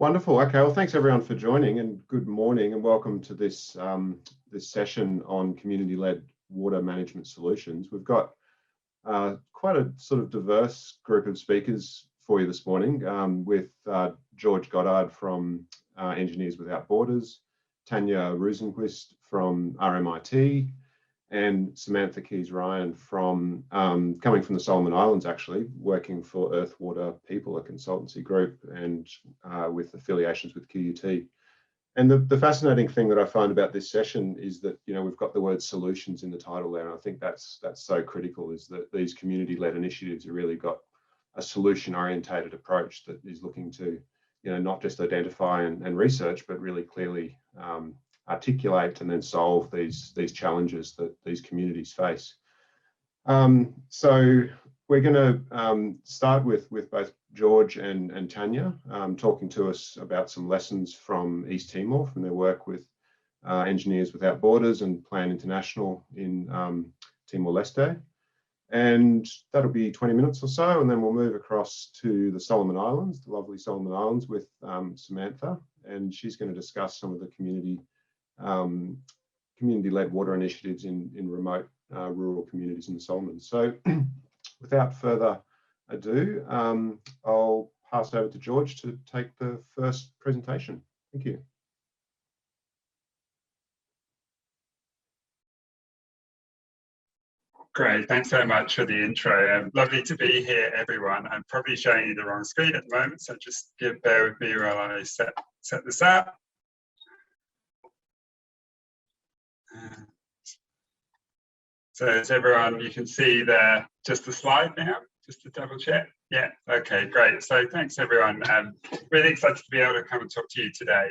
Wonderful. Okay, well, thanks everyone for joining, and good morning and welcome to this this session on community-led water management solutions. We've got quite a sort of diverse group of speakers for you this morning, with George Goddard from Engineers Without Borders, Tanja Rosenqvist from RMIT, and Samantha Kies-Ryan from coming from the Solomon Islands, actually working for Earth Water People, a consultancy group, and with affiliations with QUT. And the fascinating thing that I find about this session is that, you know, we've got the word solutions in the title there, and I think that's so critical, is that these community-led initiatives have really got a solution-orientated approach that is looking to, you know, not just identify and research, but really clearly articulate and then solve these challenges that these communities face. So we're going to start with both George and Tanja talking to us about some lessons from East Timor, from their work with Engineers Without Borders and Plan International in Timor-Leste. And that'll be 20 minutes or so, and then we'll move across to the Solomon Islands, the lovely Solomon Islands, with Samantha, and she's going to discuss some of the community-led water initiatives in remote rural communities in the Solomons. So without further ado, I'll pass over to George to take the first presentation. Thank you. Great, thanks so much for the intro. Lovely to be here, everyone. I'm probably showing you the wrong screen at the moment, so just bear with me while I set this up. So as everyone, you can see there, just the slide now, just to double check. Yeah, okay, great. So thanks everyone. Really excited to be able to come and talk to you today.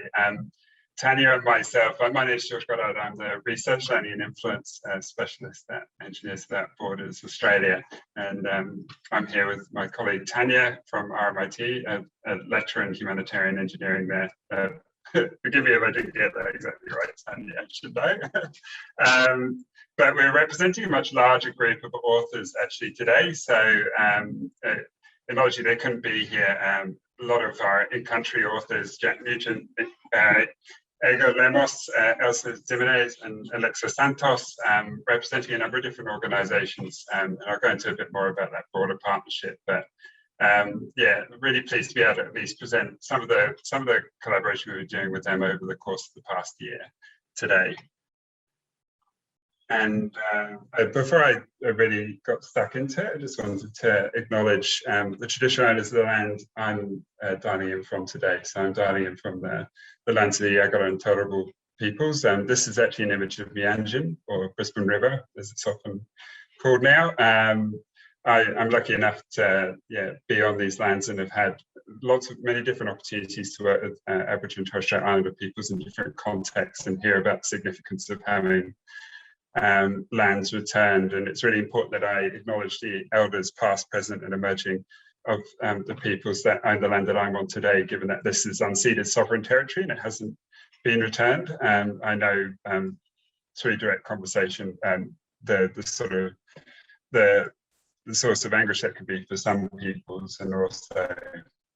Tanja and myself, my name is George Goddard. I'm the Research, Learning and Influence Specialist at Engineers Without Borders Australia. And I'm here with my colleague Tanja from RMIT, a lecturer in humanitarian engineering there. Forgive me if I didn't get that exactly right, Tanja, I should know. But we're representing a much larger group of authors actually today. So Emoji, they couldn't be here. A lot of our in-country authors, Jack Nugent, Ego Lemos, Elsa Jimenez, and Alexa Santos, representing a number of different organizations. And I'll go into a bit more about that broader partnership. But yeah, really pleased to be able to at least present some of the collaboration we were doing with them over the course of the past year today. And before I really got stuck into it, I just wanted to acknowledge the traditional owners of the land I'm dialing in from today. So I'm dialing in from the lands of the Goddard and Turrbal peoples. This is actually an image of Mianjin, or Brisbane River, as it's often called now. I'm lucky enough to be on these lands and have had many different opportunities to work with Aboriginal and Torres Strait Islander peoples in different contexts and hear about the significance of having lands returned. And it's really important that I acknowledge the elders past, present and emerging of the peoples that own the land that I'm on today, given that this is unceded sovereign territory and it hasn't been returned. I know through direct conversation the source of anguish that could be for some peoples, and also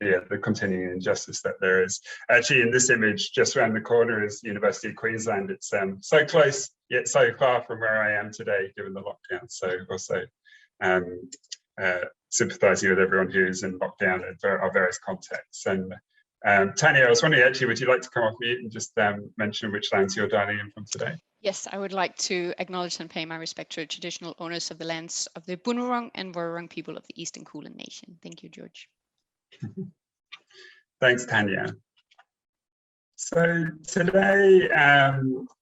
the continuing injustice that there is. Actually, in this image, just around the corner is University of Queensland. It's so close, yet so far from where I am today, given the lockdown. So also sympathising with everyone who's in lockdown at our various contexts. And Tanja, I was wondering, actually, would you like to come off mute and just mention which lands you're dialing in from today? Yes, I would like to acknowledge and pay my respect to the traditional owners of the lands of the Bunurong and Wurrung people of the Eastern Kulin Nation. Thank you, George. Thanks, Tanja. So today,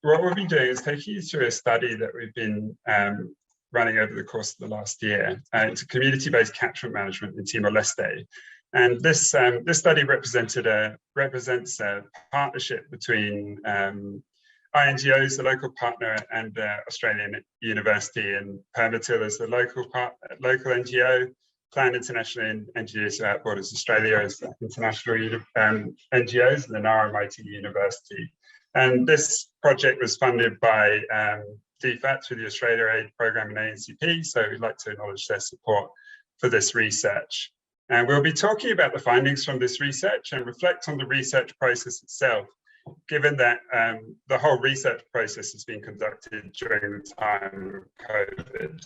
what we'll be doing is taking you through a study that we've been running over the course of the last year. It's a community-based catchment management in Timor-Leste. And this study represents a partnership between INGOs, the local partner, and Australian University, and Permatil is the local NGO, Plan International and Engineers Without Borders Australia as international NGOs, and then RMIT University. And this project was funded by DFAT through the Australia Aid Programme and ANCP, so we'd like to acknowledge their support for this research. And we'll be talking about the findings from this research and reflect on the research process itself, given that the whole research process has been conducted during the time of COVID,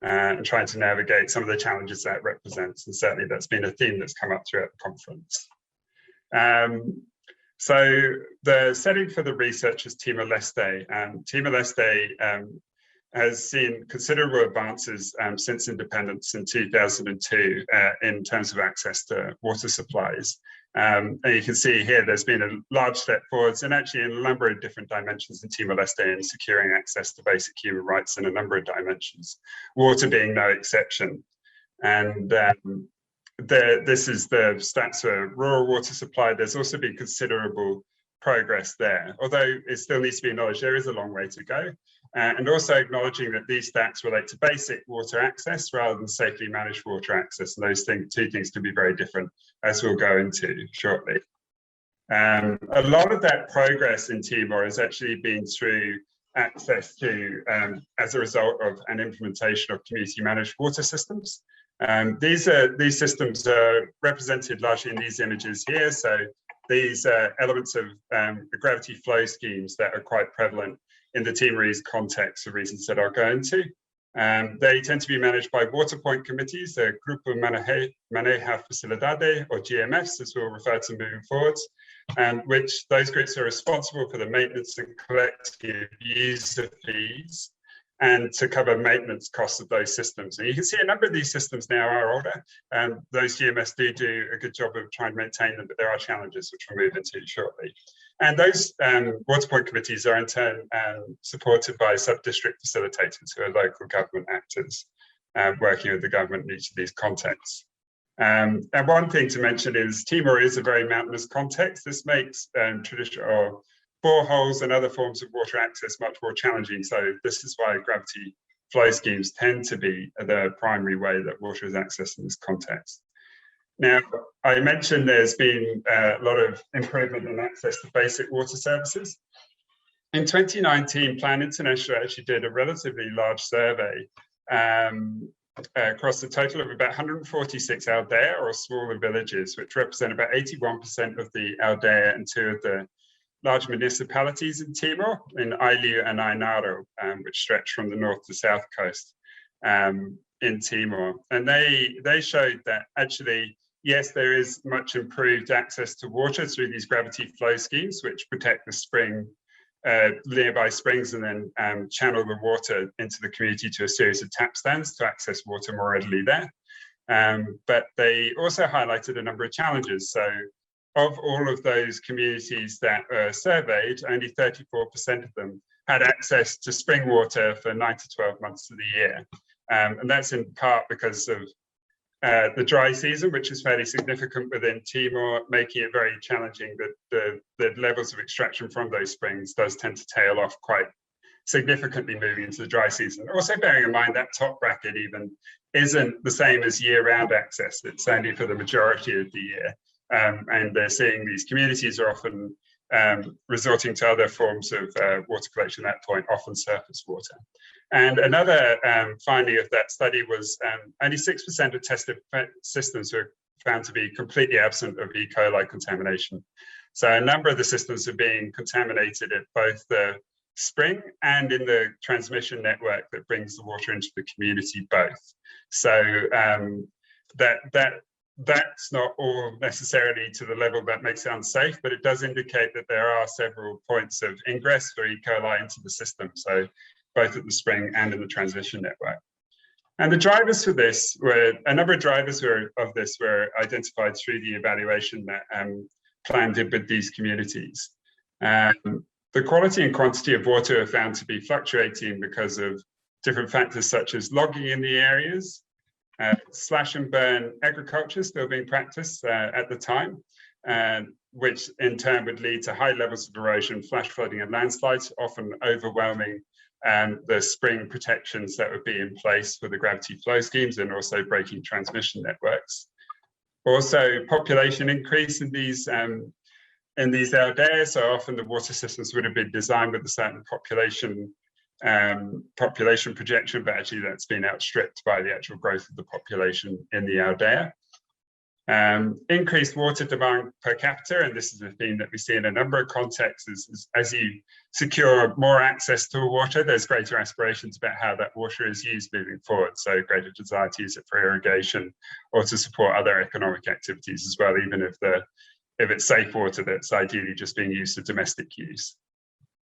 and trying to navigate some of the challenges that represents. And certainly that's been a theme that's come up throughout the conference. So the setting for the research is Timor-Leste. Timor-Leste has seen considerable advances since independence in 2002 in terms of access to water supplies. And you can see here there's been a large step forwards, and actually in a number of different dimensions in Timor-Leste in securing access to basic human rights in a number of dimensions, water being no exception. And this is the stats for rural water supply. There's also been considerable progress there, although it still needs to be acknowledged there is a long way to go. And also acknowledging that these stats relate to basic water access rather than safely managed water access. And those two things can be very different, as we'll go into shortly. A lot of that progress in Timor has actually been through access to, as a result of an implementation of community managed water systems. These systems are represented largely in these images here. So these are elements of the gravity flow schemes that are quite prevalent in the Timorese context for reasons that I'll go into. They tend to be managed by water point committees, the Grupo Maneja Facilidade, or GMFs, as we'll refer to moving forwards, which those groups are responsible for the maintenance and collective user fees and to cover maintenance costs of those systems. And you can see a number of these systems now are older, and those GMS do a good job of trying to maintain them, but there are challenges which we'll move into shortly. And those water point committees are in turn supported by sub-district facilitators who are local government actors working with the government in each of these contexts. And one thing to mention is Timor is a very mountainous context. This makes traditional boreholes and other forms of water access much more challenging. So this is why gravity flow schemes tend to be the primary way that water is accessed in this context. Now, I mentioned there's been a lot of improvement in access to basic water services. In 2019, Plan International actually did a relatively large survey across a total of about 146 aldea or smaller villages, which represent about 81% of the aldea and two of the large municipalities in Timor, in Ailu and Ainaro, which stretch from the north to south coast in Timor. And they showed that actually, yes, there is much improved access to water through these gravity flow schemes, which protect the spring, nearby springs, and then channel the water into the community to a series of tap stands to access water more readily there. But they also highlighted a number of challenges. So of all of those communities that are surveyed, only 34% of them had access to spring water for 9 to 12 months of the year. And that's in part because of the dry season, which is fairly significant within Timor, making it very challenging that the levels of extraction from those springs does tend to tail off quite significantly moving into the dry season. Also bearing in mind that top bracket even isn't the same as year-round access. It's only for the majority of the year. And they're seeing these communities are often resorting to other forms of water collection at that point, often surface water. And another finding of that study was only 6% of tested systems were found to be completely absent of E. coli contamination. So a number of the systems are being contaminated at both the spring and in the transmission network that brings the water into the community both. So that's not all necessarily to the level that makes it unsafe, but it does indicate that there are several points of ingress for E. coli into the system, so both at the spring and in the transmission network. And the drivers for this were, a number of drivers of this were identified through the evaluation that Plan did with these communities. The quality and quantity of water are found to be fluctuating because of different factors such as logging in the areas, slash and burn agriculture still being practiced at the time, which in turn would lead to high levels of erosion, flash flooding and landslides, often overwhelming the spring protections that would be in place for the gravity flow schemes and also breaking transmission networks. Also, population increase in these aldeas, so often the water systems would have been designed with a certain population projection, but actually that's been outstripped by the actual growth of the population in the aldea. Increased water demand per capita, and this is a theme that we see in a number of contexts, is as you secure more access to water, there's greater aspirations about how that water is used moving forward. So greater desire to use it for irrigation or to support other economic activities as well, even if it's safe water that's ideally just being used for domestic use.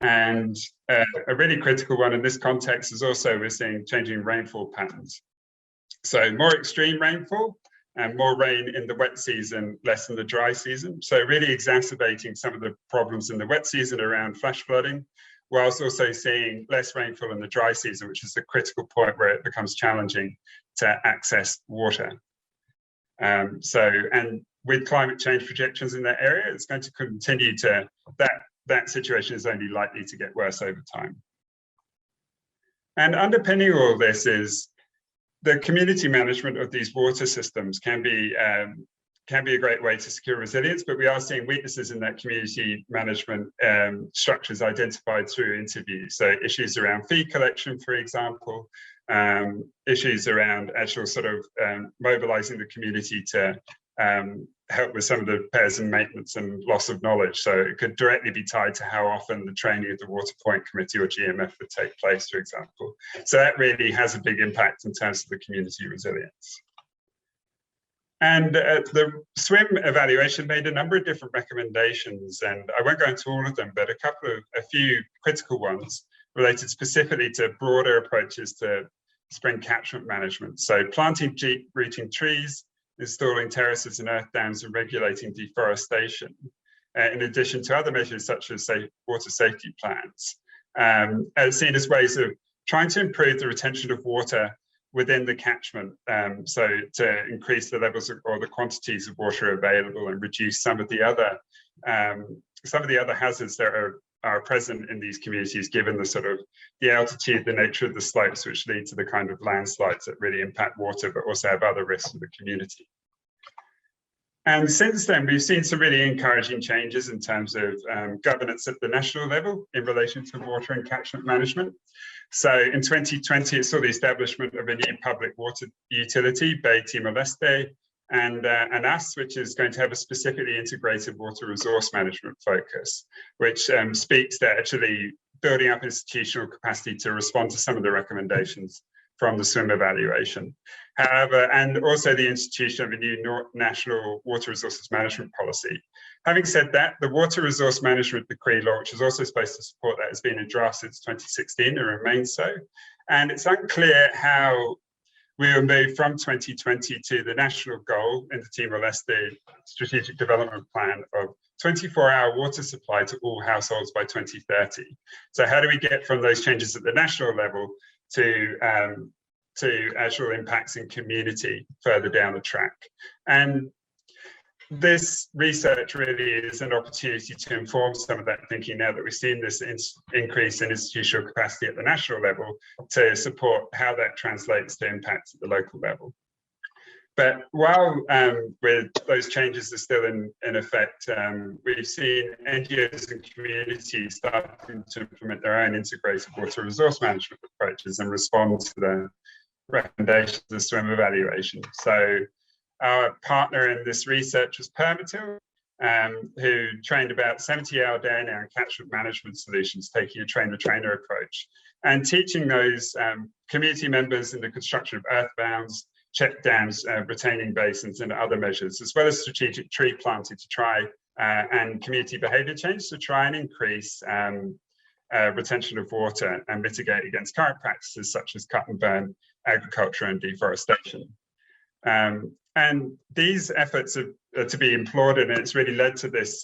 And a really critical one in this context is also we're seeing changing rainfall patterns. So more extreme rainfall and more rain in the wet season, less in the dry season. So really exacerbating some of the problems in the wet season around flash flooding, whilst also seeing less rainfall in the dry season, which is the critical point where it becomes challenging to access water. And with climate change projections in that area, it's going to continue to, that situation is only likely to get worse over time. And underpinning all this is the community management of these water systems can be a great way to secure resilience, but we are seeing weaknesses in that community management structures identified through interviews. So issues around fee collection, for example, issues around actual sort of mobilizing the community to help with some of the repairs and maintenance and loss of knowledge. So it could directly be tied to how often the training of the Water Point Committee or GMF would take place, for example. So that really has a big impact in terms of the community resilience. And the SWIM evaluation made a number of different recommendations, and I won't go into all of them, but a few critical ones related specifically to broader approaches to spring catchment management. So planting deep rooting trees, installing terraces and earth dams, and regulating deforestation, in addition to other measures such as water safety plans, are seen as ways of trying to improve the retention of water within the catchment, so to increase the levels or the quantities of water available and reduce some of the other hazards that are present in these communities, given the sort of the altitude, the nature of the slopes, which lead to the kind of landslides that really impact water, but also have other risks for the community. And since then, we've seen some really encouraging changes in terms of governance at the national level in relation to water and catchment management. So in 2020, it saw the establishment of a new public water utility, Bay Timor-Leste, and us, which is going to have a specifically integrated water resource management focus, which speaks to actually building up institutional capacity to respond to some of the recommendations from the SWIM evaluation. However, and also the institution of a new national water resources management policy. Having said that, the Water Resource Management Decree law, which is also supposed to support that, has been in draft since 2016 and remains so. And it's unclear how we will move from 2020 to the national goal in the Timor-Leste Strategic Development Plan of 24-hour water supply to all households by 2030. So how do we get from those changes at the national level to actual impacts in community further down the track? And this research really is an opportunity to inform some of that thinking now that we've seen this increase in institutional capacity at the national level to support how that translates to impacts at the local level. But while with those changes are still in effect, we've seen NGOs and communities starting to implement their own integrated water resource management approaches and respond to the recommendations of the SWIM evaluation. So our partner in this research was Permatil, who trained about 70-hour day now in catchment management solutions, taking a train-the-trainer approach, and teaching those community members in the construction of earthbounds, check dams, retaining basins, and other measures, as well as strategic tree planting to try and community behaviour change to try and increase retention of water and mitigate against current practices such as cut and burn agriculture and deforestation. And these efforts are to be applauded, and it's really led to this,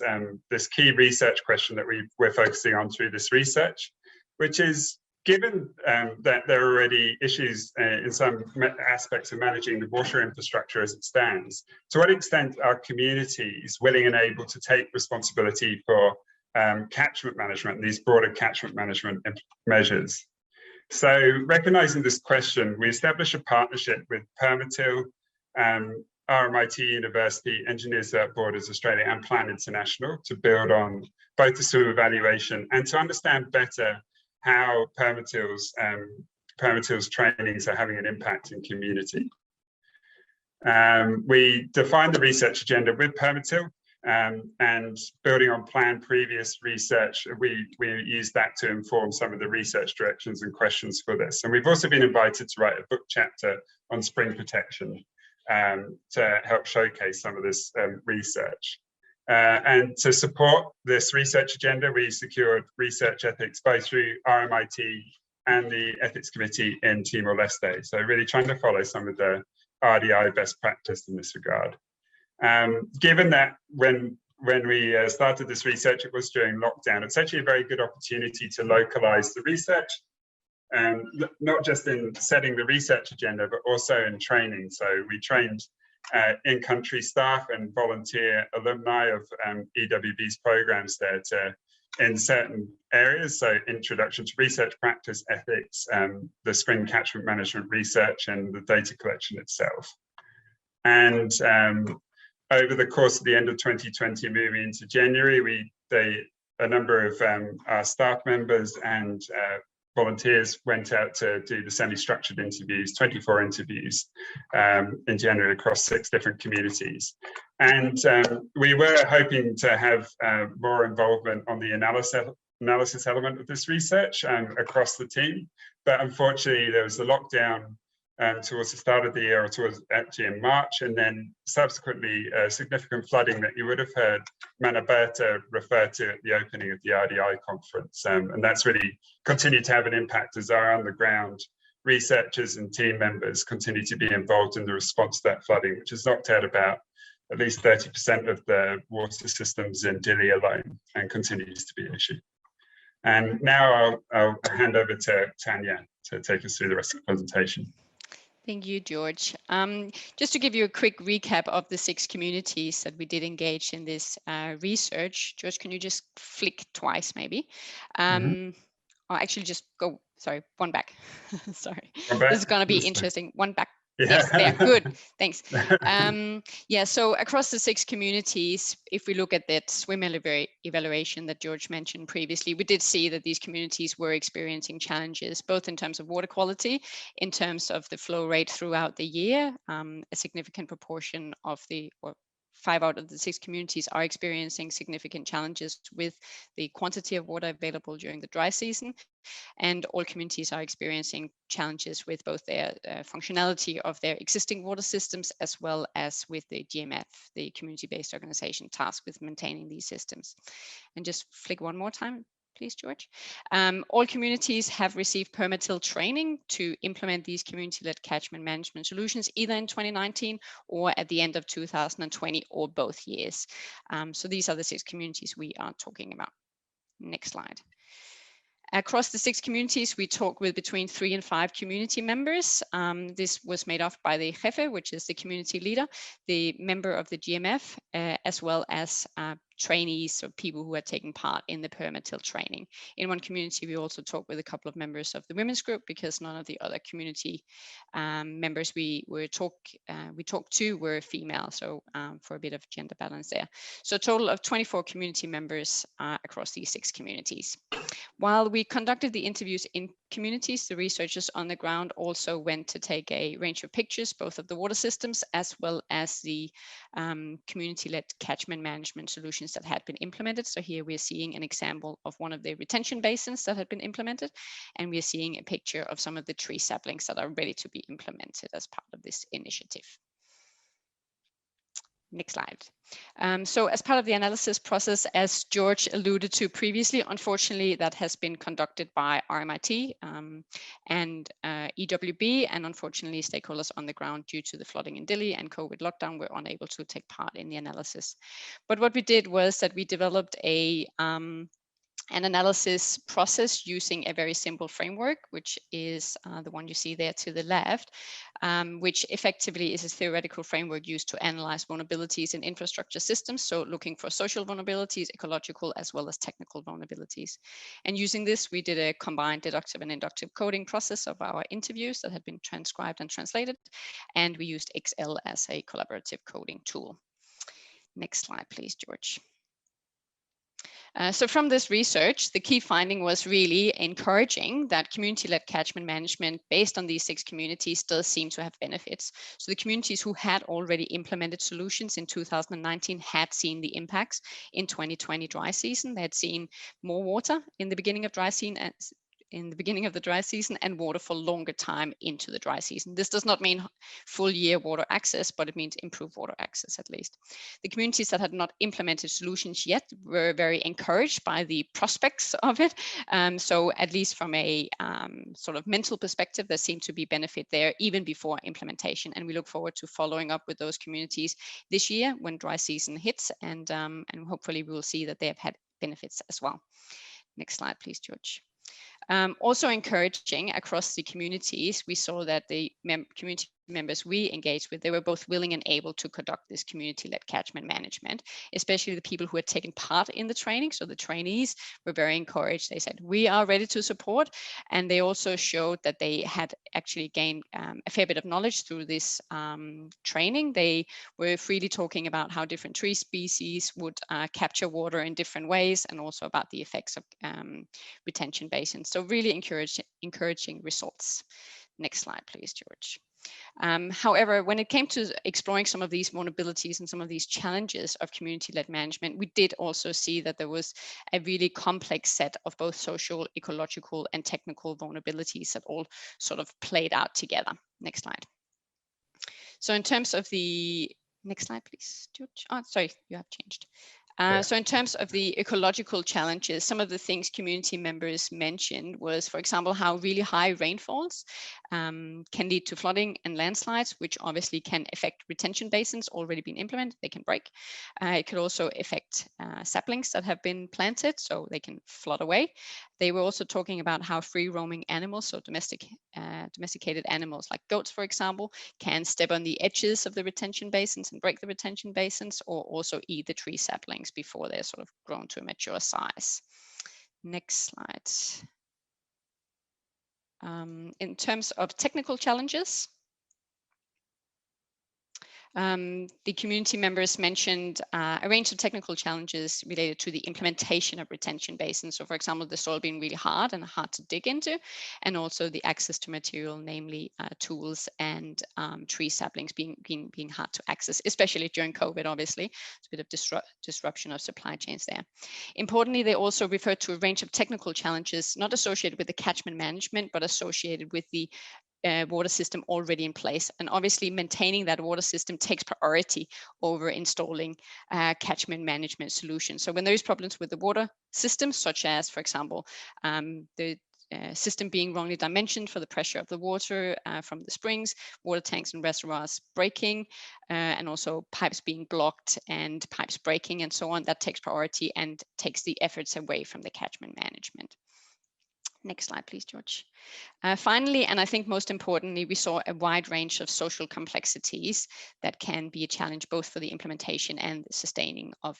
this key research question that we're focusing on through this research, which is, given that there are already issues in some aspects of managing the water infrastructure as it stands, to what extent are communities willing and able to take responsibility for catchment management, these broader catchment management measures? So recognising this question, we established a partnership with Permatil, RMIT University, Engineers Without Borders Australia, and Plan International to build on both the SWIM evaluation and to understand better how Permatil's trainings are having an impact in community. We defined the research agenda with Permatil, and building on planned previous research, we used that to inform some of the research directions and questions for this. And we've also been invited to write a book chapter on spring protection to help showcase some of this research. And to support this research agenda, we secured research ethics both through RMIT and the Ethics Committee in Timor-Leste. So really trying to follow some of the RDI best practice in this regard. Given that when we started this research, it was during lockdown, it's actually a very good opportunity to localize the research, not just in setting the research agenda, but also in training. So we trained in-country staff and volunteer alumni of EWB's programs there in certain areas, so introduction to research practice, ethics, the spring catchment management research, and the data collection itself. And over the course of the end of 2020, moving into January, a number of our staff members and volunteers went out to do the semi-structured interviews, 24 interviews in January across 6 different communities. And we were hoping to have more involvement on the analysis element of this research across the team. But unfortunately, there was a lockdown towards the start of the year, or towards actually in March, and then subsequently significant flooding that you would have heard Manaberta refer to at the opening of the RDI conference. And that's really continued to have an impact as our on-the-ground researchers and team members continue to be involved in the response to that flooding, which has knocked out about at least 30% of the water systems in Dili alone, and continues to be an issue. And now I'll hand over to Tanja to take us through the rest of the presentation. Thank you, George. Just to give you a quick recap of the 6 communities that we did engage in this research. George, can you just flick twice maybe? Or actually just go, sorry, one back. Sorry, one back. This is going to be interesting. One back. Yeah. Yes, there, good, thanks. Yeah, so across the 6 communities, if we look at that swim evaluation that George mentioned previously, we did see that these communities were experiencing challenges, both in terms of water quality, in terms of the flow rate throughout the year. A significant proportion of or 5 out of the 6 communities are experiencing significant challenges with the quantity of water available during the dry season. And all communities are experiencing challenges with both their functionality of their existing water systems, as well as with the GMF, the community-based organization tasked with maintaining these systems. And just flick one more time, please, George. All communities have received Permatil training to implement these community-led catchment management solutions, either in 2019 or at the end of 2020, or both years. So these are the 6 communities we are talking about. Next slide. Across the 6 communities, we talk with between 3 and 5 community members. This was made up by the Jefe, which is the community leader, the member of the GMF, as well as trainees or people who are taking part in the Permatil training. In one community, we also talked with a couple of members of the women's group, because none of the other community members we talked to were female, so for a bit of gender balance there. So a total of 24 community members across these 6 communities. While we conducted the interviews in communities, the researchers on the ground also went to take a range of pictures, both of the water systems as well as the community-led catchment management solutions that had been implemented. So here we're seeing an example of one of the retention basins that had been implemented, and we're seeing a picture of some of the tree saplings that are ready to be implemented as part of this initiative. Next slide. So as part of the analysis process, as George alluded to previously, unfortunately, that has been conducted by RMIT and EWB, and unfortunately, stakeholders on the ground, due to the flooding in Dili and COVID lockdown, were unable to take part in the analysis. But what we did was that we developed an analysis process using a very simple framework, which is the one you see there to the left, which effectively is a theoretical framework used to analyze vulnerabilities in infrastructure systems. So looking for social vulnerabilities, ecological, as well as technical vulnerabilities. And using this, we did a combined deductive and inductive coding process of our interviews that had been transcribed and translated. And we used Excel as a collaborative coding tool. Next slide, please, George. So from this research, the key finding was really encouraging that community-led catchment management based on these 6 communities does seem to have benefits. So the communities who had already implemented solutions in 2019 had seen the impacts in 2020 dry season. They had seen more water in the beginning of the dry season and water for longer time into the dry season. This does not mean full year water access, but it means improved water access at least. The communities that had not implemented solutions yet were very encouraged by the prospects of it. So at least from a sort of mental perspective, there seemed to be benefit there even before implementation. And we look forward to following up with those communities this year when dry season hits, and hopefully we will see that they have had benefits as well. Next slide, please, George. Also encouraging across the communities, we saw that the community members we engaged with, they were both willing and able to conduct this community-led catchment management, especially the people who had taken part in the training. So the trainees were very encouraged. They said, we are ready to support. And they also showed that they had actually gained a fair bit of knowledge through this training. They were freely talking about how different tree species would capture water in different ways, and also about the effects of retention basins. So really encouraging results. Next slide, please, George. However, when it came to exploring some of these vulnerabilities and some of these challenges of community-led management, we did also see that there was a really complex set of both social, ecological, and technical vulnerabilities that all sort of played out together. Next slide. So in terms of the, next slide, please, George. Oh, sorry, you have changed. So in terms of the ecological challenges, some of the things community members mentioned was, for example, how really high rainfalls can lead to flooding and landslides, which obviously can affect retention basins already been implemented. They can break. It could also affect saplings that have been planted, so they can flood away. They were also talking about how free roaming animals, so domesticated animals like goats, for example, can step on the edges of the retention basins and break the retention basins, or also eat the tree saplings before they're sort of grown to a mature size. Next slide. In terms of technical challenges, the community members mentioned a range of technical challenges related to the implementation of retention basins. So for example, the soil being really hard and hard to dig into, and also the access to material, namely tools and tree saplings being hard to access, especially during COVID, obviously. It's a bit of disruption of supply chains there. Importantly, they also referred to a range of technical challenges, not associated with the catchment management, but associated with the water system already in place. And obviously maintaining that water system takes priority over installing catchment management solutions. So when there is problems with the water system, such as, for example, the system being wrongly dimensioned for the pressure of the water from the springs, water tanks and reservoirs breaking, and also pipes being blocked and pipes breaking and so on, that takes priority and takes the efforts away from the catchment management. Next slide, please, George. Finally, and I think most importantly, we saw a wide range of social complexities that can be a challenge both for the implementation and the sustaining of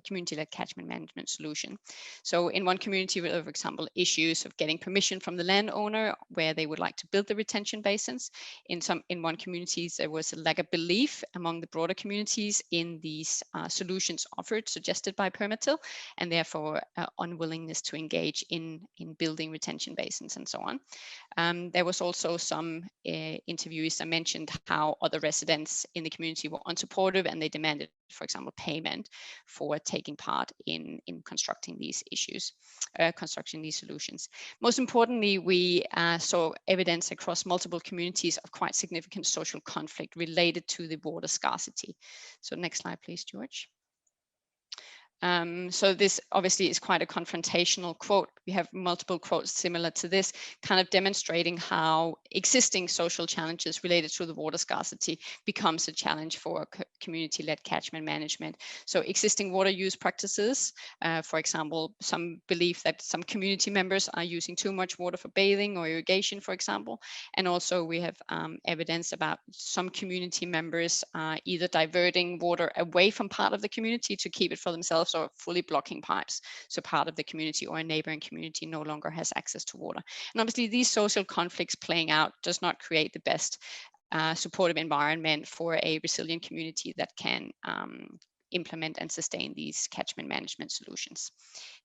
community-led catchment management solution. So in one community, there were, for example, issues of getting permission from the landowner where they would like to build the retention basins. In one community, there was a lack of belief among the broader communities in these solutions offered, suggested by Permatil, and therefore unwillingness to engage in building retention basins and so on. There was also some interviewees that mentioned how other residents in the community were unsupportive, and they demanded, for example, payment for taking part in constructing these constructing these solutions. Most importantly, we saw evidence across multiple communities of quite significant social conflict related to the water scarcity. So next slide, please, George. So this obviously is quite a confrontational quote. We have multiple quotes similar to this, kind of demonstrating how existing social challenges related to the water scarcity becomes a challenge for community-led catchment management. So existing water use practices, for example, some belief that some community members are using too much water for bathing or irrigation, for example. And also we have evidence about some community members either diverting water away from part of the community to keep it for themselves, or fully blocking pipes. So part of the community or a neighboring community no longer has access to water. And obviously these social conflicts playing out does not create the best supportive environment for a resilient community that can implement and sustain these catchment management solutions.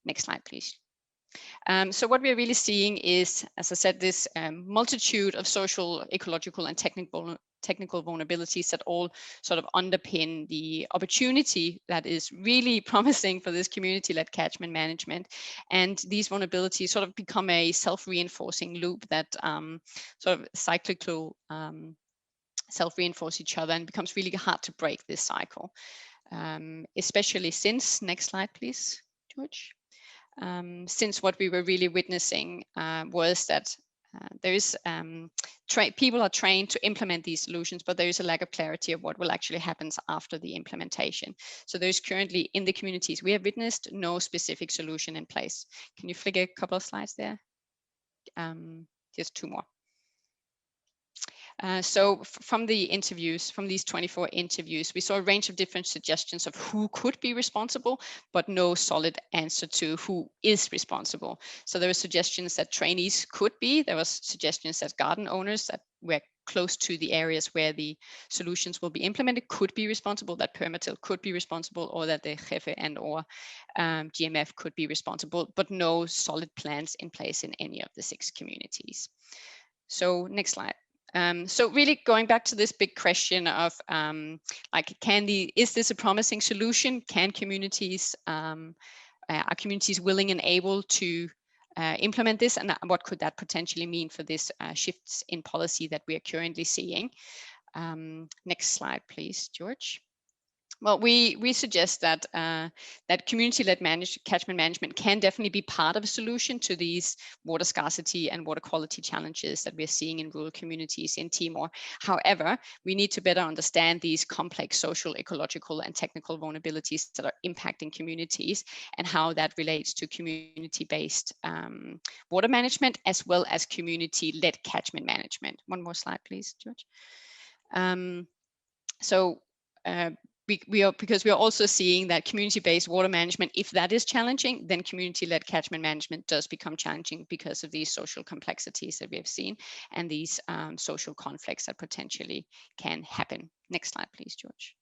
Next slide, please. So what we're really seeing is, as I said, this multitude of social, ecological, and technical vulnerabilities that all sort of underpin the opportunity that is really promising for this community-led catchment management. And these vulnerabilities sort of become a self-reinforcing loop that sort of cyclical self-reinforce each other, and becomes really hard to break this cycle, especially since, next slide, please, George. Since what we were really witnessing was that there is people are trained to implement these solutions, but there is a lack of clarity of what will actually happen after the implementation. So there's currently in the communities we have witnessed no specific solution in place. Can you flick a couple of slides there? Just two more. So from the interviews, from these 24 interviews, we saw a range of different suggestions of who could be responsible, but no solid answer to who is responsible. So there were suggestions that trainees could be, there was suggestions that garden owners that were close to the areas where the solutions will be implemented could be responsible, that Permatil could be responsible, or that the Jefe and or GMF could be responsible, but no solid plans in place in any of the 6 communities. So next slide. So really going back to this big question of like, is this a promising solution? Can communities, are communities willing and able to implement this? And what could that potentially mean for this shifts in policy that we are currently seeing? Next slide, please, George. Well, we suggest that that community-led catchment management can definitely be part of a solution to these water scarcity and water quality challenges that we're seeing in rural communities in Timor. However, we need to better understand these complex social, ecological, and technical vulnerabilities that are impacting communities and how that relates to community-based water management as well as community-led catchment management. One more slide, please, George. Because we are also seeing that community-based water management, if that is challenging, then community-led catchment management does become challenging because of these social complexities that we have seen and these social conflicts that potentially can happen. Next slide, please, George.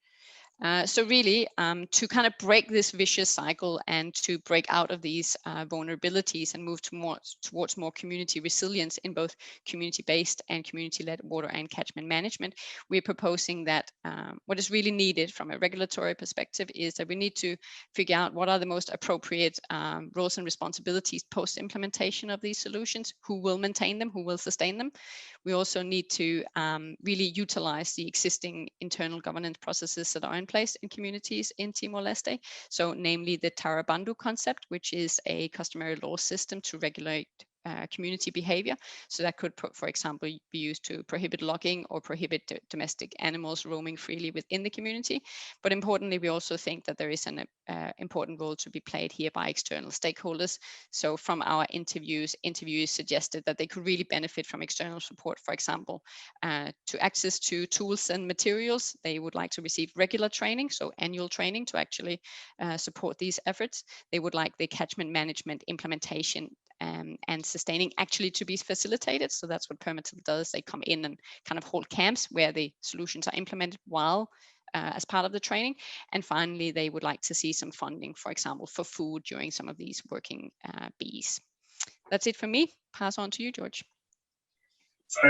So really, to kind of break this vicious cycle and to break out of these vulnerabilities and move towards more community resilience in both community-based and community-led water and catchment management, we're proposing that what is really needed from a regulatory perspective is that we need to figure out what are the most appropriate roles and responsibilities post-implementation of these solutions, who will maintain them, who will sustain them. We also need to really utilize the existing internal governance processes that are in place in communities in Timor-Leste. So namely the Tarabandu concept, which is a customary law system to regulate community behavior. So that could, for example, be used to prohibit logging or prohibit domestic animals roaming freely within the community. But importantly, we also think that there is an important role to be played here by external stakeholders. So from our interviews suggested that they could really benefit from external support, for example, to access to tools and materials. They would like to receive regular training, so annual training to actually support these efforts. They would like the catchment management implementation and sustaining actually to be facilitated. So that's what Permatil does. They come in and kind of hold camps where the solutions are implemented while as part of the training. And finally, they would like to see some funding, for example, for food during some of these working bees. That's it for me. Pass on to you, George. So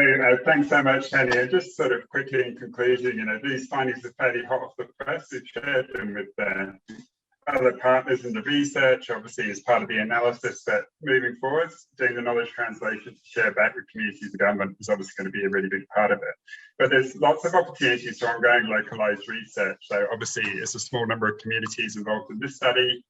thanks so much, Tanja. Just sort of quickly in conclusion, these findings are fairly hot off the press. We've shared them with other partners in the research, obviously as part of the analysis, that moving forward, doing the knowledge translation to share back with communities and government is obviously going to be a really big part of it. But there's lots of opportunities for ongoing localized research. So obviously it's a small number of communities involved in this study,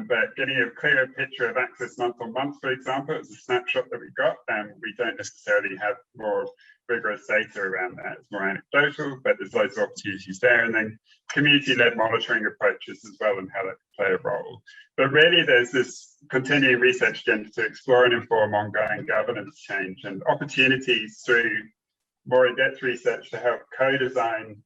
but getting a clearer picture of access month on month, for example, it's a snapshot that we got, and we don't necessarily have more rigorous data around that. It's more anecdotal, but there's loads of opportunities there. And then community-led monitoring approaches as well, and how that can play a role. But really there's this continuing research agenda to explore and inform ongoing governance change and opportunities through more in-depth research to help co-design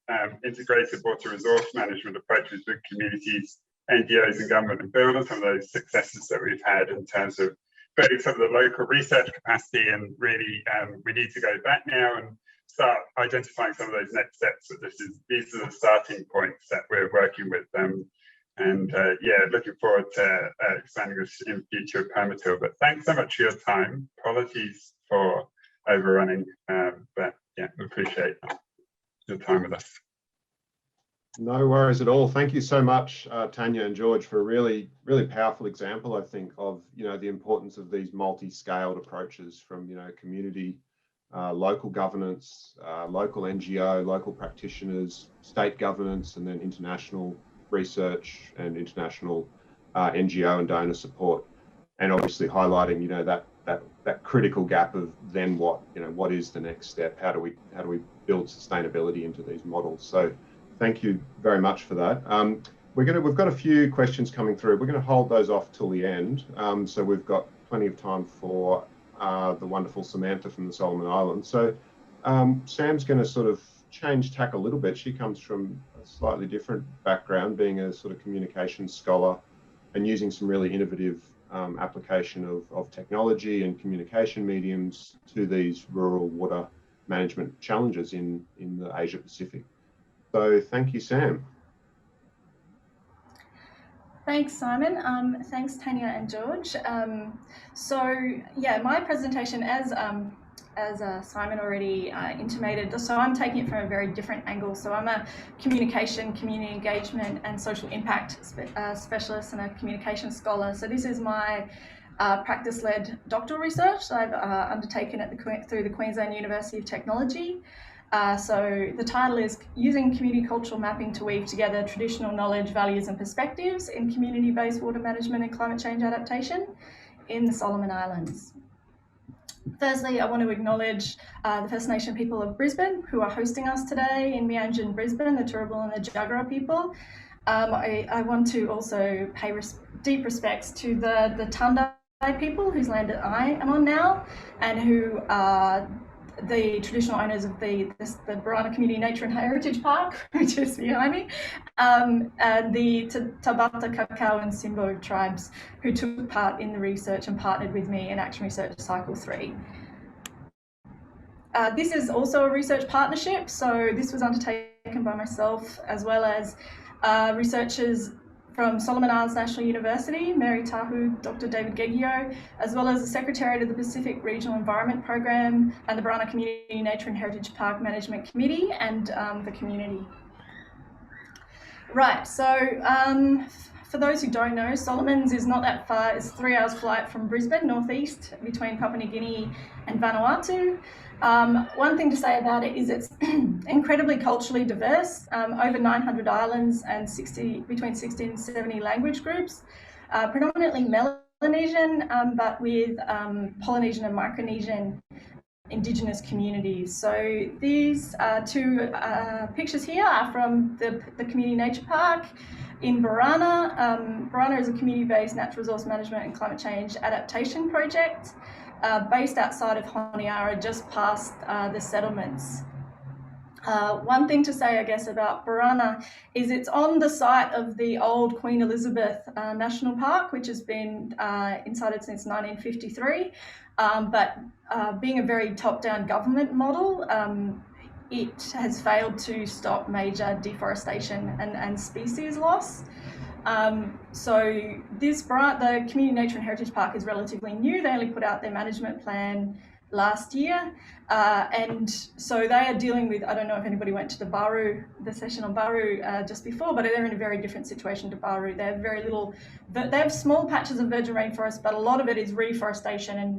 integrated water resource management approaches with communities, NGOs and government, and build on some of those successes that we've had in terms of building some of the local research capacity. And really we need to go back now and start identifying some of those next steps. But these are the starting points that we're working with them. Yeah, looking forward to expanding this in future with Permatil. But thanks so much for your time. Apologies for overrunning, but yeah, we appreciate your time with us. No worries at all. Thank you so much, Tanja and George, for a really, really powerful example, I think, of the importance of these multi-scaled approaches from community, local governance, local NGO, local practitioners, state governance, and then international research and international NGO and donor support, and obviously highlighting that critical gap of then what is the next step? How do we build sustainability into these models? So thank you very much for that. We've got a few questions coming through. We're going to hold those off till the end, so we've got plenty of time for the wonderful Samantha from the Solomon Islands. So Sam's going to sort of change tack a little bit. She comes from a slightly different background, being a sort of communications scholar and using some really innovative application of technology and communication mediums to these rural water management challenges in the Asia Pacific. So thank you, Sam. Thanks, Simon. Thanks, Tanja and George. So yeah, my presentation, as Simon already intimated, so I'm taking it from a very different angle. So I'm a communication, community engagement and social impact specialist and a communication scholar. So this is my practice-led doctoral research that I've undertaken through the Queensland University of Technology. So the title is Using Community Cultural Mapping to Weave Together Traditional Knowledge, Values and Perspectives in Community-Based Water Management and Climate Change Adaptation in the Solomon Islands. Firstly, I want to acknowledge the First Nation people of Brisbane who are hosting us today in Mianjin, Brisbane, the Turrbal and the Jagera people. I want to also pay deep respects to the Tanja people whose land I am on now and who are the traditional owners of the Barana Community Nature and Heritage Park, which is behind me, and the Tabata, Kakao and Simbo tribes who took part in the research and partnered with me in Action Research Cycle 3. This is also a research partnership, so this was undertaken by myself as well as researchers from Solomon Islands National University, Mary Tahu, Dr. David Geggio, as well as the Secretariat of the Pacific Regional Environment Program and the Barana Community Nature and Heritage Park Management Committee and the community. Right, so for those who don't know, Solomons is not that far. It's 3 hours flight from Brisbane, northeast, between Papua New Guinea and Vanuatu. One thing to say about it is it's incredibly culturally diverse, over 900 islands and between 60 and 70 language groups, predominantly Melanesian, but with Polynesian and Micronesian Indigenous communities. So these two pictures here are from the Community Nature Park in Barana. Barana is a community-based natural resource management and climate change adaptation project based outside of Honiara, just past the settlements. One thing to say, I guess, about Barana is it's on the site of the old Queen Elizabeth National Park, which has been incited since 1953. But being a very top-down government model, it has failed to stop major deforestation and species loss. So the Community Nature and Heritage Park is relatively new. They only put out their management plan last year. And so they are dealing with, I don't know if anybody went to the session on Baru just before, but they're in a very different situation to Baru. They have very little, they have small patches of virgin rainforest, but a lot of it is reforestation and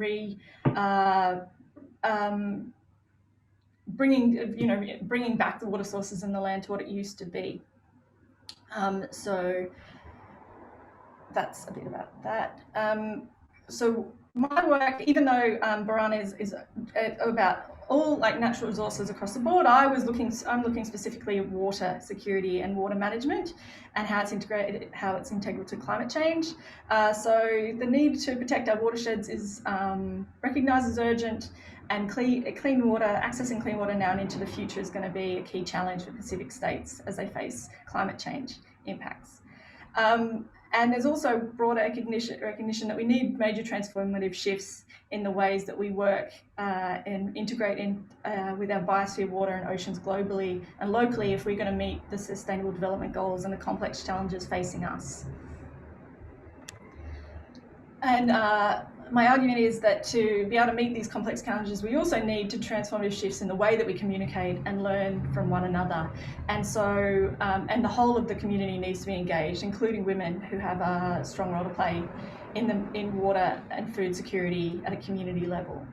bringing back the water sources in the land to what it used to be. So that's a bit about that. So my work, even though Barana is about all like natural resources across the board, I'm looking specifically at water security and water management and how it's integrated, how it's integral to climate change. So the need to protect our watersheds is recognised as urgent, and clean water, accessing clean water now and into the future is going to be a key challenge for Pacific states as they face climate change impacts. And there's also broader recognition that we need major transformative shifts in the ways that we work and integrate in with our biosphere, water and oceans globally and locally if we're going to meet the Sustainable Development Goals and the complex challenges facing us. And my argument is that to be able to meet these complex challenges, we also need to transformative shifts in the way that we communicate and learn from one another. And so, and the whole of the community needs to be engaged, including women who have a strong role to play in water and food security at a community level.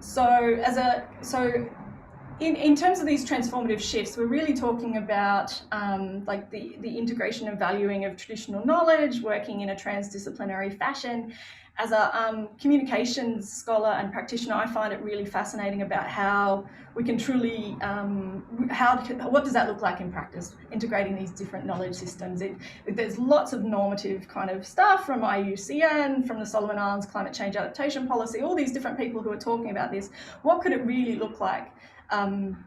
So, in terms of these transformative shifts, we're really talking about like the integration and valuing of traditional knowledge, working in a transdisciplinary fashion. As a communications scholar and practitioner, I find it really fascinating about how we can truly, what does that look like in practice, integrating these different knowledge systems. There's lots of normative kind of stuff from IUCN, from the Solomon Islands Climate Change Adaptation Policy, all these different people who are talking about this. What could it really look like?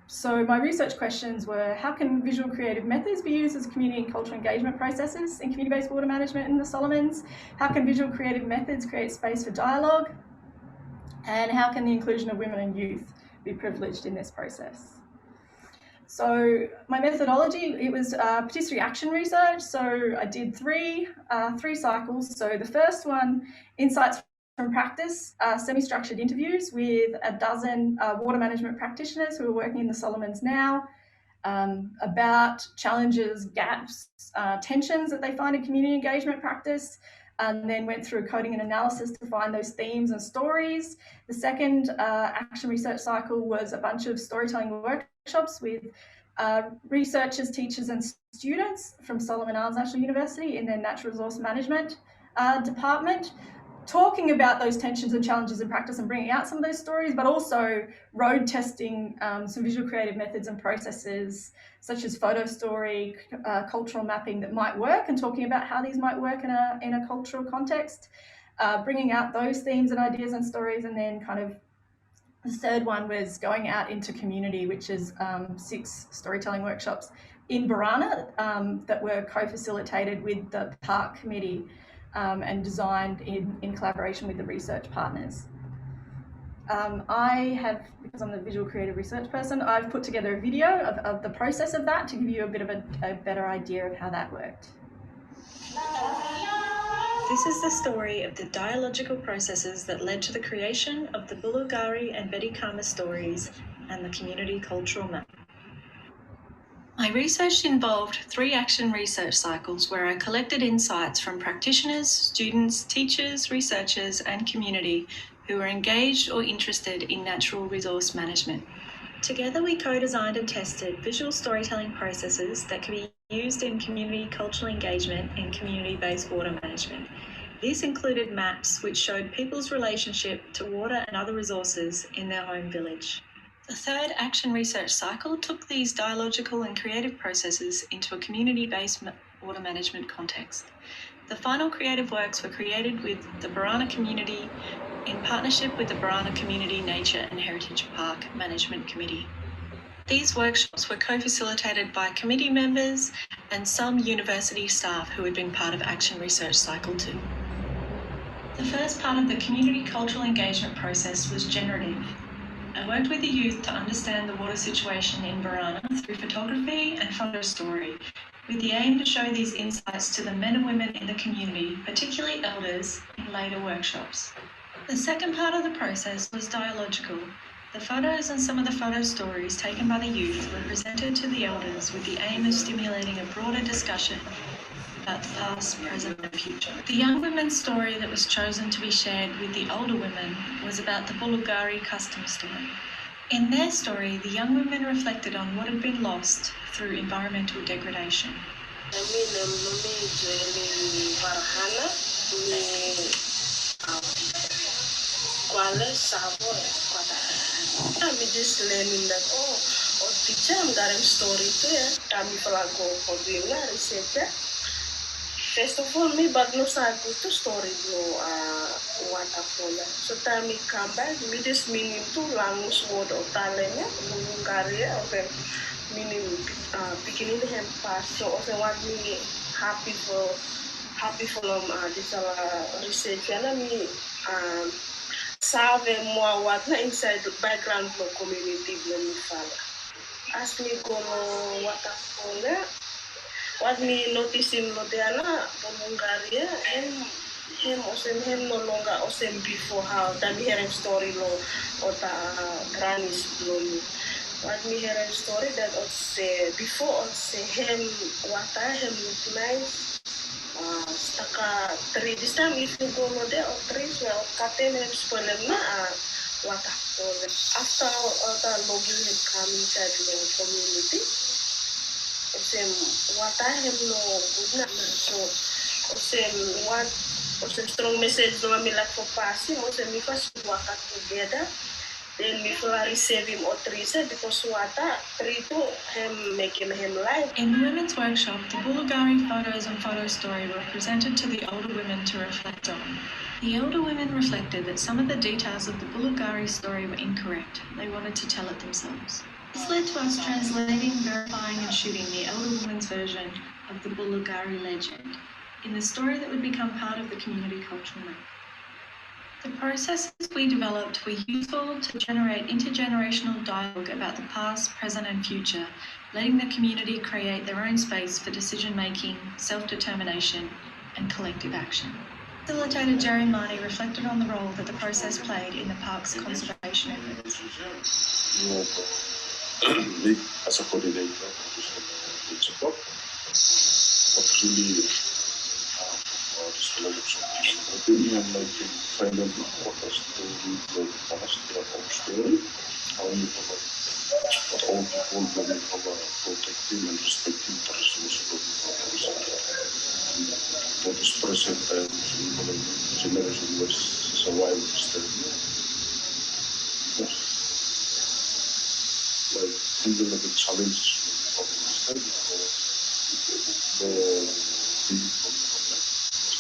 So my research questions were, how can visual creative methods be used as community and cultural engagement processes in community-based water management in the Solomons? How can visual creative methods create space for dialogue? And how can the inclusion of women and youth be privileged in this process? So my methodology, it was participatory action research. So I did three cycles. So the first one, insights from practice, semi-structured interviews with a dozen water management practitioners who are working in the Solomons now about challenges, gaps, tensions that they find in community engagement practice, and then went through coding and analysis to find those themes and stories. The second action research cycle was a bunch of storytelling workshops with researchers, teachers and students from Solomon Islands National University in their natural resource management department, talking about those tensions and challenges in practice and bringing out some of those stories, but also road testing some visual creative methods and processes such as photo story, cultural mapping that might work, and talking about how these might work in a cultural context, bringing out those themes and ideas and stories. And then kind of the third one was going out into community, which is 6 storytelling workshops in Barana that were co-facilitated with the Park Committee and designed in collaboration with the research partners. I have, because I'm the visual creative research person, I've put together a video of the process of that to give you a bit of a better idea of how that worked. This is the story of the dialogical processes that led to the creation of the Bulugari and Betty Kama stories and the community cultural map. My research involved 3 action research cycles where I collected insights from practitioners, students, teachers, researchers, and community who were engaged or interested in natural resource management. Together, we co-designed and tested visual storytelling processes that can be used in community cultural engagement and community-based water management. These included maps which showed people's relationship to water and other resources in their home village. The third action research cycle took these dialogical and creative processes into a community-based water management context. The final creative works were created with the Barana community in partnership with the Barana Community Nature and Heritage Park Management Committee. These workshops were co-facilitated by committee members and some university staff who had been part of Action Research Cycle 2. The first part of the community cultural engagement process was generative. I worked with the youth to understand the water situation in Barana through photography and photo story, with the aim to show these insights to the men and women in the community, particularly elders, in later workshops. The second part of the process was dialogical. The photos and some of the photo stories taken by the youth were presented to the elders with the aim of stimulating a broader discussion about the past, present and future. The young women's story that was chosen to be shared with the older women was about the Bulugari custom story. In their story, the young women reflected on what had been lost through environmental degradation. Kami just learning that teacher dalam story itu ya kami pelaku problemnya research. First of all, me but no sagu tu story do what afola. So time me come back, me just meaning tu langus word of talentnya, karya of meaning beginning to have pass. So also what me happy for happy from this research and me save more what inside the background of community me fala. As me go what what me notice in Lodiana, Bulgaria, him no longer osem before how that me hearing story lo or the granny's blow. What me hearing story that say before say him what I him look nice. Staka tree this time if you go no there or trees well captain him spoil him na what after the login him come inside the community. What I have no good na so what strong message no me like for passing me first work together then me for receive him or three because what three to him making him live. In the women's workshop, the Bulgari photos and photo story were presented to the older women to reflect on. The elder women reflected that some of the details of the Bulgari story were incorrect. They wanted to tell it themselves. This led to us translating, verifying and shooting the elder woman's version of the Bulgari legend in the story that would become part of the community cultural map. The processes we developed were useful to generate intergenerational dialogue about the past, present and future, letting the community create their own space for decision-making, self-determination and collective action. Facilitator Jerry Marty reflected on the role that the process played in the park's conservation efforts. Me as a coordinator of support, what really I'm like find out what a story, the past, the whole story, how you have all people when you have protecting and respecting the resources of the what is present and generation was survival system. Like handling the challenges of the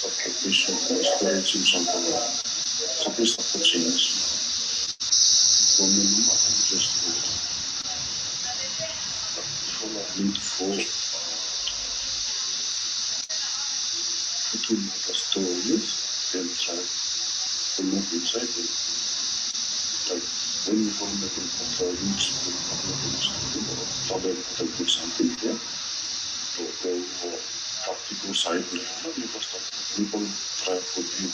adaptation and storage in something stuff to change. Just need for putting the stories and try to move inside it. Like when you want to make a roots for do something, yeah. So then for practical side, you must people try to do.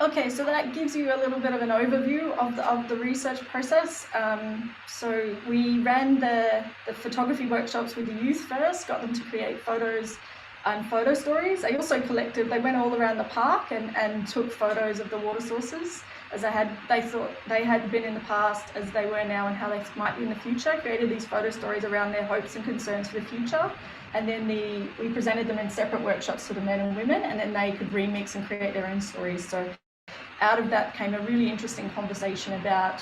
Okay, so that gives you a little bit of an overview of the research process. So we ran the photography workshops with the youth first, got them to create photos and photo stories. They also they went all around the park and took photos of the water sources as they thought they had been in the past, as they were now, and how they might be in the future, created these photo stories around their hopes and concerns for the future. And then we presented them in separate workshops to the men and women, and then they could remix and create their own stories. So out of that came a really interesting conversation about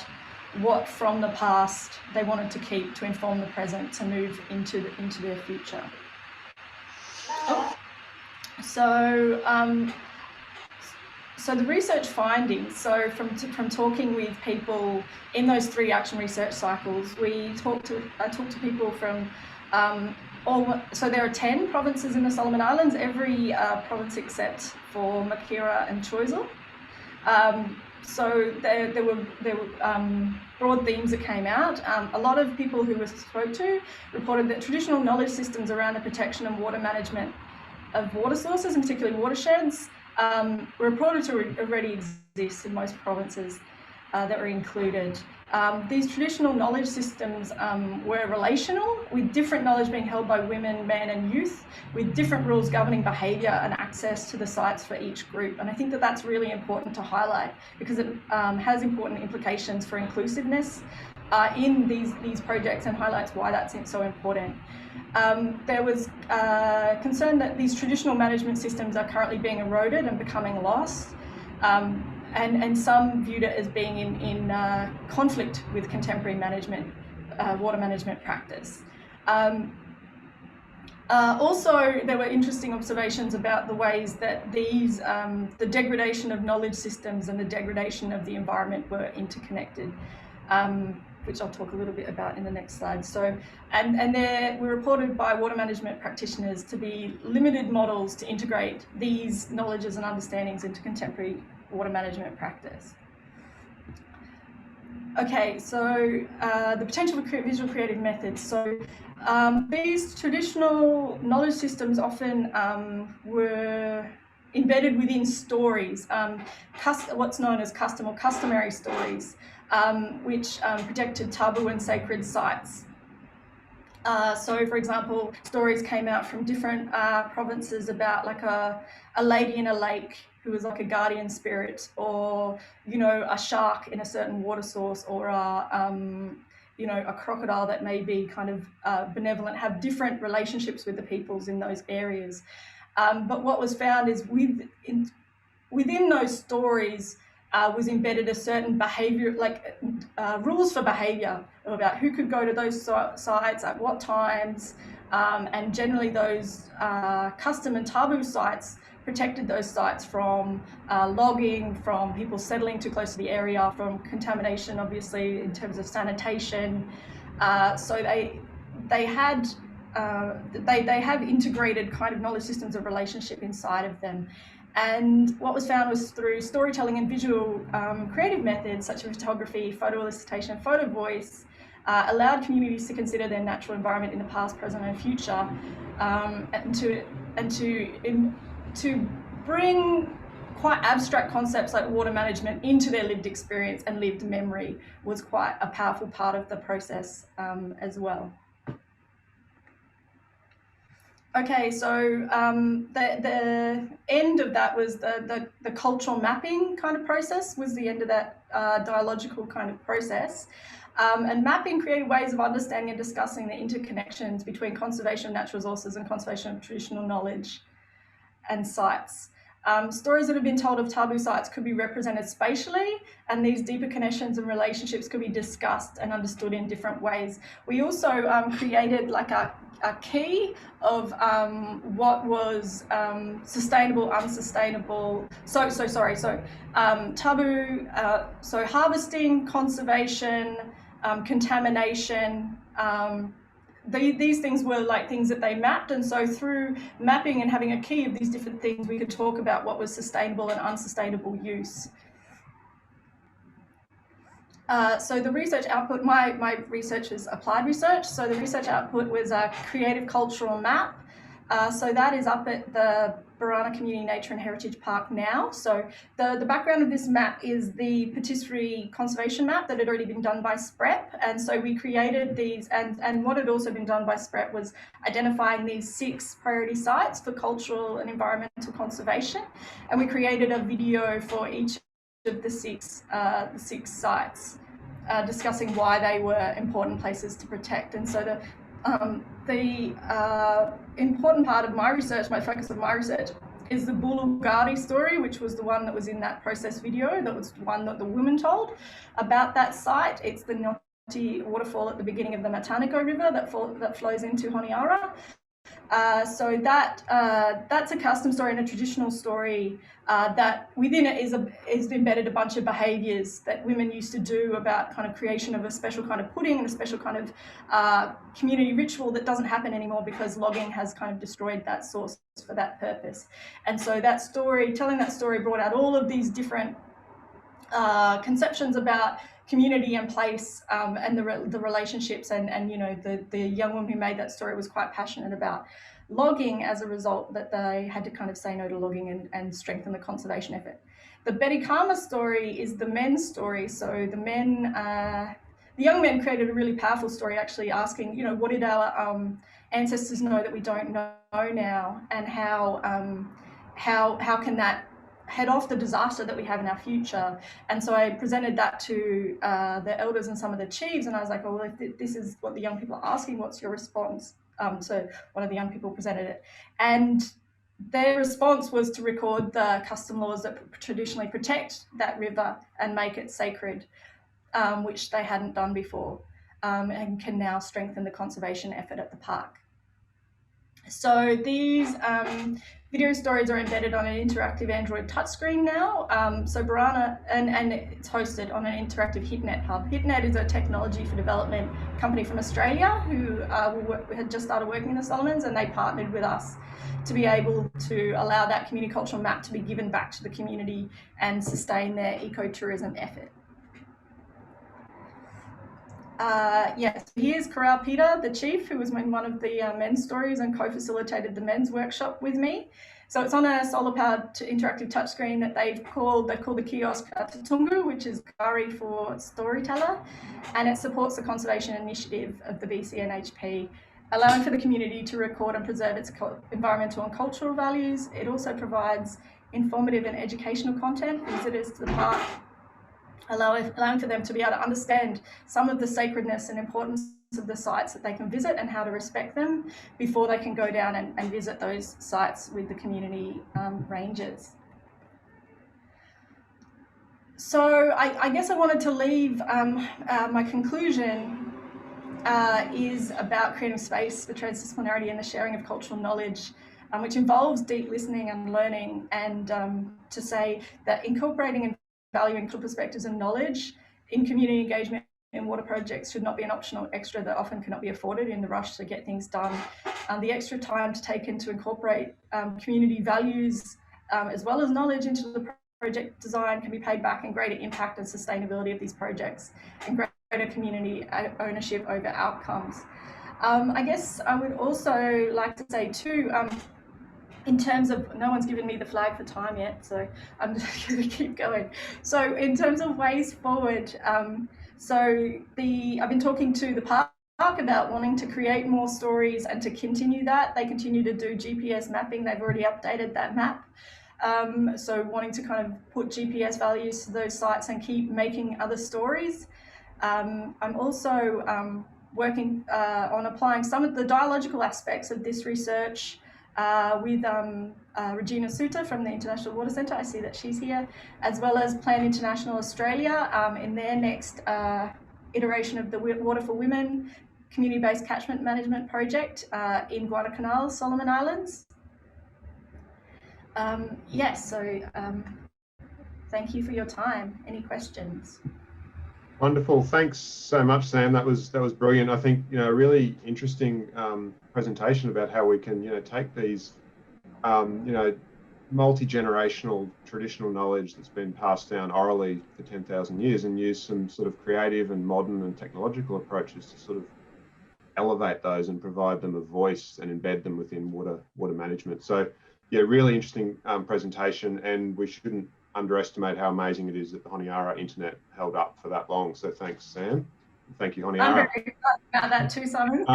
what from the past they wanted to keep to inform the present to move into their future. So the research findings, so from talking with people in those 3 action research cycles, I talked to people from so there are 10 provinces in the Solomon Islands, every province except for Makira and Choiseul. So there were broad themes that came out. A lot of people who we spoke to reported that traditional knowledge systems around the protection and water management of water sources, and particularly watersheds, were reported to already exist in most provinces that were included. These traditional knowledge systems were relational, with different knowledge being held by women, men and youth, with different rules governing behaviour and access to the sites for each group. And I think that that's really important to highlight, because it has important implications for inclusiveness in these projects, and highlights why that's so important. There was concern that these traditional management systems are currently being eroded and becoming lost. And some viewed it as being in conflict with contemporary management, water management practice. Also, there were interesting observations about the ways that these, the degradation of knowledge systems and the degradation of the environment were interconnected, which I'll talk a little bit about in the next slide. So, and they were reported by water management practitioners to be limited models to integrate these knowledges and understandings into contemporary water management practice. Okay, so the potential for visual creative methods. So these traditional knowledge systems often were embedded within stories, what's known as custom or customary stories, which projected taboo and sacred sites. So, for example, stories came out from different provinces about like a lady in a lake who was like a guardian spirit, or, you know, a shark in a certain water source, or a, you know, a crocodile that may be kind of benevolent, have different relationships with the peoples in those areas. But what was found is within those stories was embedded a certain behaviour, like rules for behaviour about who could go to those sites at what times, and generally those custom and taboo sites protected those sites from logging, from people settling too close to the area, from contamination, obviously, in terms of sanitation. So they have integrated kind of knowledge systems of relationship inside of them. And what was found was through storytelling and visual creative methods such as photography, photo elicitation, photo voice, allowed communities to consider their natural environment in the past, present and future, and to bring quite abstract concepts like water management into their lived experience and lived memory was quite a powerful part of the process as well. Okay, so the end of that was the cultural mapping kind of process, was the end of that dialogical kind of process. And mapping created ways of understanding and discussing the interconnections between conservation of natural resources and conservation of traditional knowledge and sites. Stories that have been told of taboo sites could be represented spatially, and these deeper connections and relationships could be discussed and understood in different ways. We also created like a key of what was sustainable, unsustainable. Taboo, so harvesting, conservation, contamination, these things were like things that they mapped, and so through mapping and having a key of these different things, we could talk about what was sustainable and unsustainable use. So the research output, my research is applied research, so the research output was a creative cultural map. So that is up at the Barana Community Nature and Heritage Park now. So the background of this map is the patisserie conservation map that had already been done by SPREP. And so we created these, and what had also been done by SPREP was identifying these 6 priority sites for cultural and environmental conservation. And we created a video for each of the six sites, discussing why they were important places to protect. And so the important part of my research, my focus of my research, is the Goddard story, which was the one that was in that process video. That was one that the woman told about that site. It's the Ngoti waterfall at the beginning of the Mataniko River that flows into Honiara. So that's a custom story and a traditional story that within it is embedded a bunch of behaviours that women used to do about kind of creation of a special kind of pudding and a special kind of community ritual that doesn't happen anymore because logging has kind of destroyed that source for that purpose. And so that story, telling that story, brought out all of these different conceptions about community and place, and the relationships, and you know, the young woman who made that story was quite passionate about logging as a result that they had to kind of say no to logging and strengthen the conservation effort. The Betty Karma story is the men's story. So the men, the young men created a really powerful story, actually asking, you know, what did our ancestors know that we don't know now, and how can that head off the disaster that we have in our future? And so I presented that to the elders and some of the chiefs, and I was like, well, if this is what the young people are asking, what's your response? So one of the young people presented it, and their response was to record the custom laws that traditionally protect that river and make it sacred, which they hadn't done before, and can now strengthen the conservation effort at the park. So these video stories are embedded on an interactive Android touchscreen now. So Barana, and it's hosted on an interactive HitNet hub. HitNet is a technology for development company from Australia who had just started working in the Solomons, and they partnered with us to be able to allow that community cultural map to be given back to the community and sustain their ecotourism effort. Yes, here's Corral Peter, the chief, who was in one of the men's stories and co-facilitated the men's workshop with me. So it's on a solar-powered interactive touchscreen that they've called the kiosk Tutungu, which is Kari for storyteller, and it supports the conservation initiative of the BCNHP, allowing for the community to record and preserve its environmental and cultural values. It also provides informative and educational content for visitors to the park, allowing for them to be able to understand some of the sacredness and importance of the sites that they can visit and how to respect them before they can go down and visit those sites with the community rangers. So I guess I wanted to leave my conclusion is about creating space for transdisciplinarity and the sharing of cultural knowledge, which involves deep listening and learning, and to say that incorporating and valuing cultural perspectives and knowledge in community engagement in water projects should not be an optional extra that often cannot be afforded in the rush to get things done. The extra time to take in to incorporate community values as well as knowledge into the project design can be paid back in greater impact and sustainability of these projects and greater community ownership over outcomes. I guess I would also like to say too, in terms of, no one's given me the flag for time yet, so I'm just going to keep going. So in terms of ways forward, I've been talking to the park about wanting to create more stories and to continue that. They continue to do GPS mapping. They've already updated that map. So wanting to kind of put GPS values to those sites and keep making other stories. I'm also working on applying some of the dialogical aspects of this research with Regina Suter from the International Water Centre. I see that she's here, as well as Plan International Australia in their next iteration of the Water for Women community-based catchment management project in Guadalcanal, Solomon Islands. Thank you for your time. Any questions? Wonderful. Thanks so much, Sam. That was brilliant. I think, a really interesting presentation about how we can, take these, multi-generational traditional knowledge that's been passed down orally for 10,000 years and use some sort of creative and modern and technological approaches to sort of elevate those and provide them a voice and embed them within water management. So, yeah, really interesting presentation, and we shouldn't underestimate how amazing it is that the Honiara internet held up for that long. So thanks, Sam. Thank you, Honiara. I'm very excited about that too, Simon.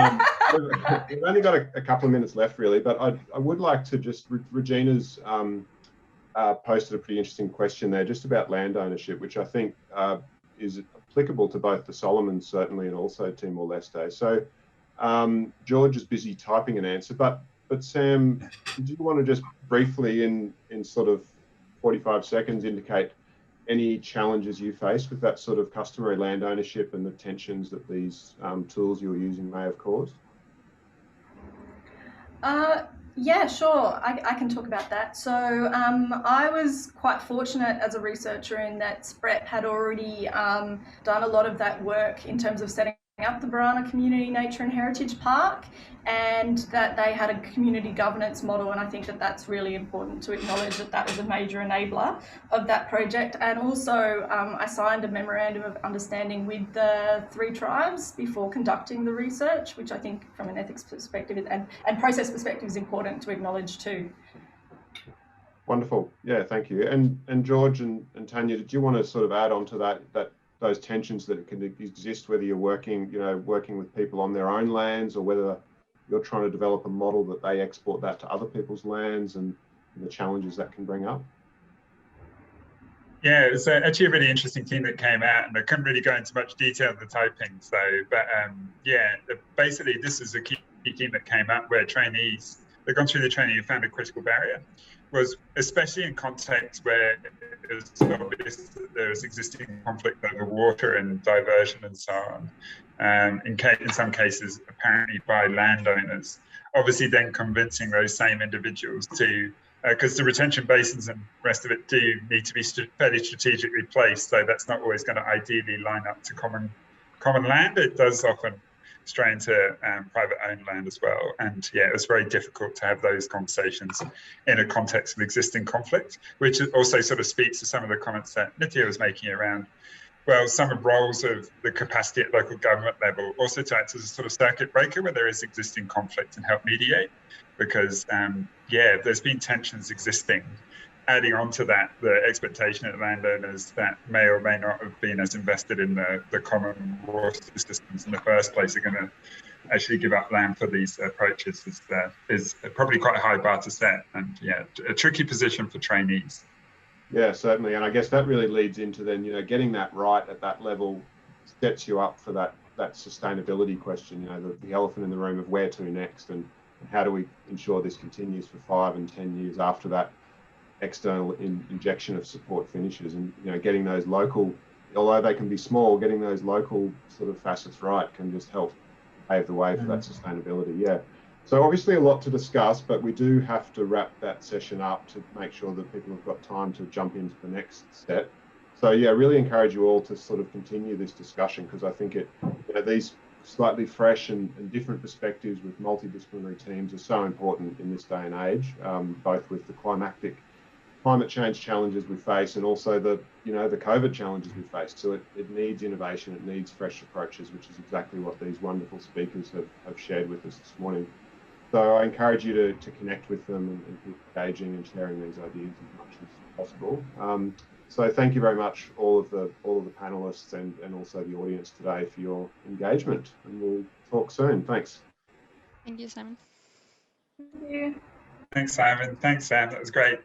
We've only got a couple of minutes left, really, but I would like to just, Regina's posted a pretty interesting question there just about land ownership, which I think is applicable to both the Solomons, certainly, and also Timor-Leste. So George is busy typing an answer, but Sam, do you want to just briefly in sort of 45 seconds indicate any challenges you face with that sort of customary land ownership and the tensions that these tools you're using may have caused? Yeah, sure. I can talk about that. So I was quite fortunate as a researcher in that SPREP had already done a lot of that work in terms of setting up the Barana Community Nature and Heritage Park, and that they had a community governance model, and I think that that's really important to acknowledge that that was a major enabler of that project. And also I signed a memorandum of understanding with the 3 tribes before conducting the research, which I think from an ethics perspective and process perspective is important to acknowledge too. Wonderful. Yeah, thank you. And George and Tanja, did you want to sort of add on to that those tensions that can exist, whether you're working with people on their own lands or whether you're trying to develop a model that they export that to other people's lands and the challenges that can bring up? Yeah, it's actually a really interesting thing that came out, and I couldn't really go into much detail of the typing. So, but yeah, basically this is a key thing that came up where trainees, they've gone through the training and found a critical barrier, was especially in contexts where it was obvious that there was existing conflict over water and diversion and so on. In some cases, apparently by landowners. obviously then convincing those same individuals to, because the retention basins and rest of it do need to be fairly strategically placed, so that's not always going to ideally line up to common land. It does often stray into private owned land as well, and yeah, it was very difficult to have those conversations in a context of existing conflict, which also sort of speaks to some of the comments that Nithya was making around, well, some of roles of the capacity at local government level also to act as a sort of circuit breaker where there is existing conflict and help mediate, because yeah, there's been tensions existing. Adding on to that, the expectation of landowners that may or may not have been as invested in the common water systems in the first place are going to actually give up land for these approaches is probably quite a high bar to set, and yeah, a tricky position for trainees. Yeah, certainly, and I guess that really leads into then, getting that right at that level sets you up for that sustainability question, the elephant in the room of where to next, and how do we ensure this continues for 5 and 10 years after that external injection of support finishes, and getting those local, although they can be small, getting those local sort of facets right can just help pave the way for that sustainability. Yeah. So obviously a lot to discuss, but we do have to wrap that session up to make sure that people have got time to jump into the next step. So yeah, really encourage you all to sort of continue this discussion, because I think these slightly fresh and different perspectives with multidisciplinary teams are so important in this day and age, both with the climate change challenges we face and also the COVID challenges we face. So it needs innovation, it needs fresh approaches, which is exactly what these wonderful speakers have shared with us this morning. So I encourage you to connect with them and keep engaging and sharing these ideas as much as possible. So thank you very much, all of the panelists and also the audience today for your engagement, and we'll talk soon. Thanks. Thank you, Simon. Thank you. Thanks, Simon. Thanks, Sam. That was great.